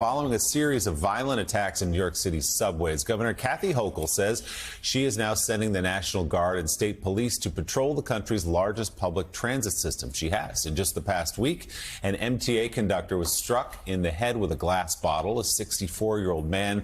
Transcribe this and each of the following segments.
Following a series of violent attacks in New York City's subways, Governor Kathy Hochul says she is now sending the National Guard and state police to patrol the country's largest public transit system. She has. In just the past week, an MTA conductor was struck in the head with a glass bottle. A 64-year-old man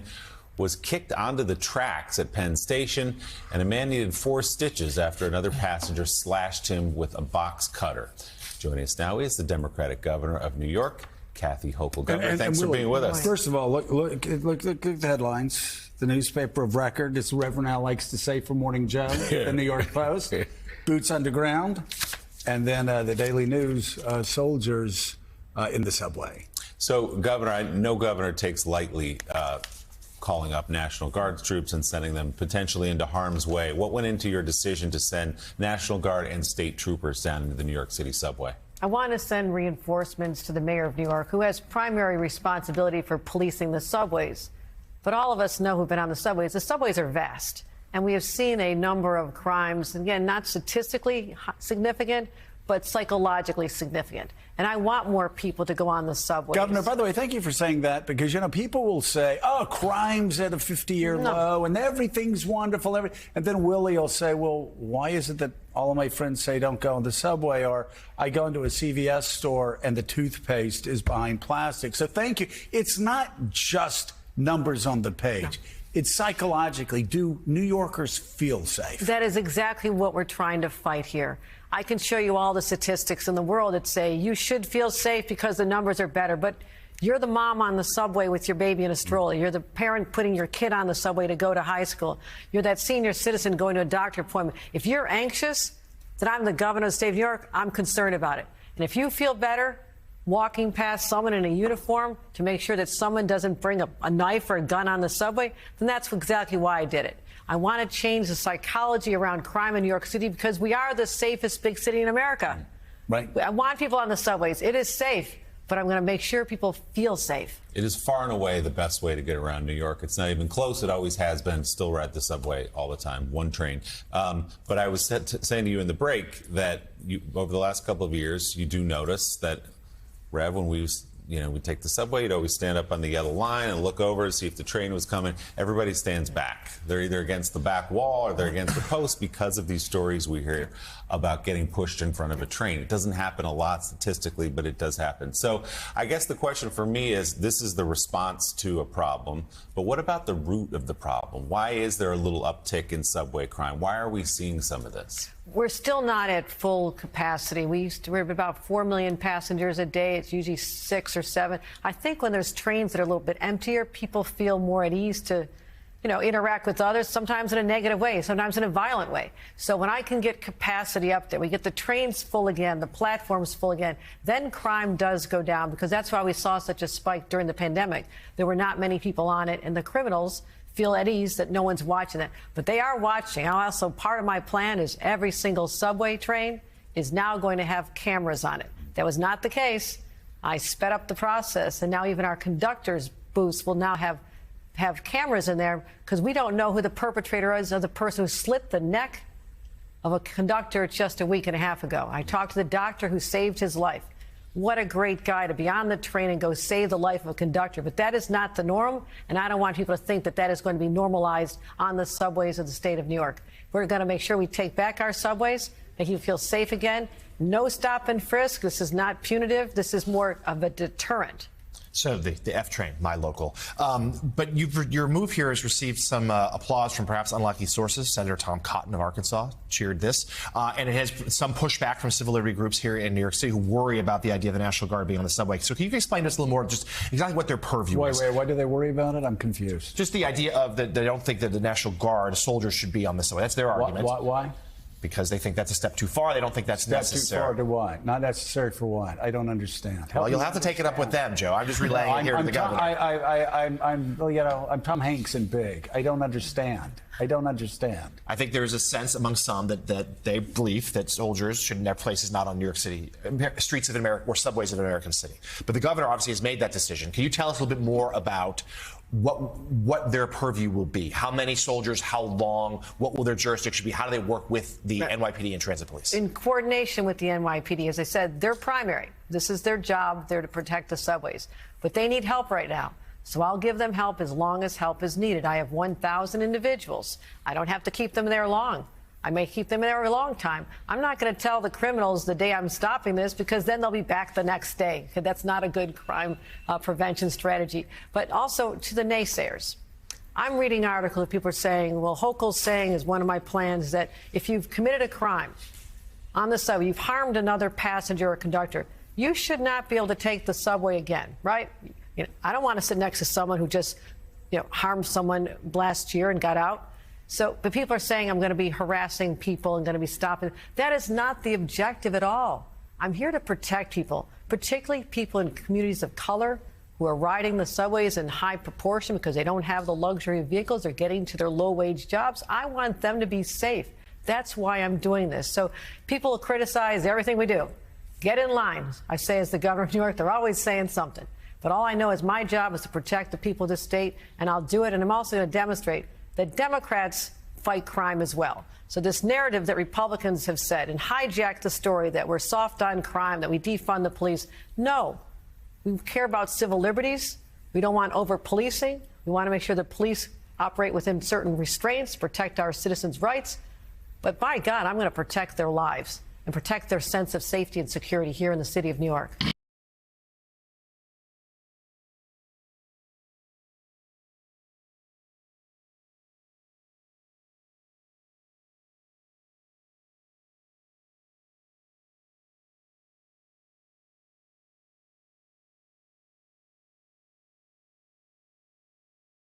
was kicked onto the tracks at Penn Station, and a man needed 4 stitches after another passenger slashed him with a box cutter. Joining us now is the Democratic governor of New York, Kathy Hochul. Governor, thanks for being with us. First of all, look at the headlines. The newspaper of record, as the Reverend Al likes to say for Morning Joe, the New York Post, boots underground, and then the Daily News, soldiers in the subway. So, Governor, no governor takes lightly calling up National Guard troops and sending them potentially into harm's way. What went into your decision to send National Guard and state troopers down into the New York City subway? I want to send reinforcements to the mayor of New York, who has primary responsibility for policing the subways. But all of us know who've been on the subways are vast. And we have seen a number of crimes, again, not statistically significant, but psychologically significant. And I want more people to go on the subways. Governor, by the way, thank you for saying that, because, people will say, oh, crime's at a 50-year low and everything's wonderful. And then Willie will say, well, why is it that all of my friends say don't go on the subway? Or I go into a CVS store and the toothpaste is behind plastic. So thank you. It's not just numbers on the page. No. It's psychologically, do New Yorkers feel safe? That is exactly what we're trying to fight here. I can show you all the statistics in the world that say you should feel safe because the numbers are better. But you're the mom on the subway with your baby in a stroller. You're the parent putting your kid on the subway to go to high school. You're that senior citizen going to a doctor appointment. If you're anxious that I'm the governor of the state of New York, I'm concerned about it. And if you feel better walking past someone in a uniform to make sure that someone doesn't bring a knife or a gun on the subway, then that's exactly why I did it. I want to change the psychology around crime in New York City because we are the safest big city in America. Right. I want people on the subways. It is safe, but I'm going to make sure people feel safe. It is far and away the best way to get around New York. It's not even close. It always has been. Still ride the subway all the time, one train. But I was saying to you in the break that over the last couple of years, you do notice that, Rev, when we take the subway, you'd always stand up on the yellow line and look over to see if the train was coming. Everybody stands back. They're either against the back wall or they're against the post because of these stories we hear about getting pushed in front of a train. It doesn't happen a lot statistically, but it does happen. So I guess the question for me is, this is the response to a problem, but what about the root of the problem? Why is there a little uptick in subway crime? Why are we seeing some of this? We're still not at full capacity. We're about 4 million passengers a day. It's usually 6 or 7. I think when there's trains that are a little bit emptier, people feel more at ease to, interact with others, sometimes in a negative way, sometimes in a violent way. So when I can get capacity up there, we get the trains full again, the platforms full again, then crime does go down, because that's why we saw such a spike during the pandemic. There were not many people on it, and the criminals feel at ease that no one's watching it. But they are watching. Also, part of my plan is every single subway train is now going to have cameras on it. That was not the case. I sped up the process, and now even our conductors' booths will now have cameras in there, because we don't know who the perpetrator is of the person who slit the neck of a conductor just a week and a half ago. I talked to the doctor who saved his life. What a great guy to be on the train and go save the life of a conductor. But that is not the norm, and I don't want people to think that that is going to be normalized on the subways of the state of New York. We're going to make sure we take back our subways, make you feel safe again. No stop and frisk. This is not punitive. This is more of a deterrent. So the F train, my local. But your move here has received some applause from perhaps unlucky sources. Senator Tom Cotton of Arkansas cheered this. And it has some pushback from civil liberty groups here in New York City who worry about the idea of the National Guard being on the subway. So can you explain to us a little more just exactly what their purview is? Why do they worry about it? I'm confused. Just the idea of that they don't think that the National Guard soldiers should be on the subway. That's their argument. Why? Because they think that's a step too far. They don't think that's necessary. Step too far to what? Not necessary for what? I don't understand. Well, you'll have to take it up with them, Joe. I'm just relaying it here to the governor. I'm Tom Hanks in Big. I don't understand. I think there's a sense among some that they believe that soldiers should have places not on New York City, streets of America or subways of an American city. But the governor obviously has made that decision. Can you tell us a little bit more about what their purview will be? How many soldiers, how long, what will their jurisdiction be? How do they work with the NYPD and Transit Police? In coordination with the NYPD, as I said, they're primary. This is their job. They're to protect the subways. But they need help right now. So I'll give them help as long as help is needed. I have 1,000 individuals. I don't have to keep them there long. I may keep them there a long time. I'm not going to tell the criminals the day I'm stopping this, because then they'll be back the next day. That's not a good crime prevention strategy. But also to the naysayers. I'm reading articles, people are saying, well, Hochul's saying is one of my plans that if you've committed a crime on the subway, you've harmed another passenger or conductor, you should not be able to take the subway again, right? You know, I don't want to sit next to someone who just, harmed someone last year and got out. So, but people are saying I'm going to be harassing people and going to be stopping. That is not the objective at all. I'm here to protect people, particularly people in communities of color who are riding the subways in high proportion because they don't have the luxury of vehicles. They're getting to their low-wage jobs. I want them to be safe. That's why I'm doing this. So people criticize everything we do. Get in line. I say, as the governor of New York, they're always saying something. But all I know is my job is to protect the people of this state, and I'll do it. And I'm also going to demonstrate that Democrats fight crime as well. So this narrative that Republicans have said and hijacked the story that we're soft on crime, that we defund the police. No, we care about civil liberties. We don't want over-policing. We want to make sure the police operate within certain restraints, protect our citizens' rights. But by God, I'm going to protect their lives and protect their sense of safety and security here in the city of New York.